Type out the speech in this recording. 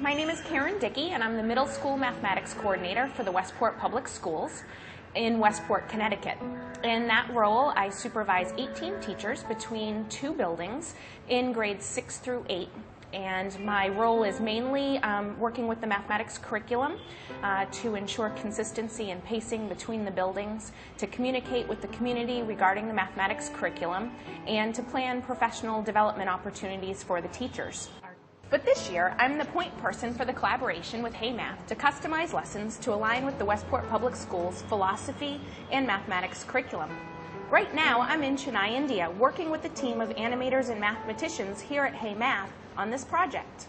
My name is Karen Dickey, and I'm the Middle School Mathematics Coordinator for the Westport Public Schools in Westport, Connecticut. In that role, I supervise 18 teachers between two buildings in grades 6 through 8. And my role is mainly working with the mathematics curriculum to ensure consistency and pacing between the buildings, to communicate with the community regarding the mathematics curriculum, and to plan professional development opportunities for the teachers. But this year, I'm the point person for the collaboration with HeyMath to customize lessons to align with the Westport Public Schools philosophy and mathematics curriculum. Right now, I'm in Chennai, India, working with a team of animators and mathematicians here at HeyMath on this project.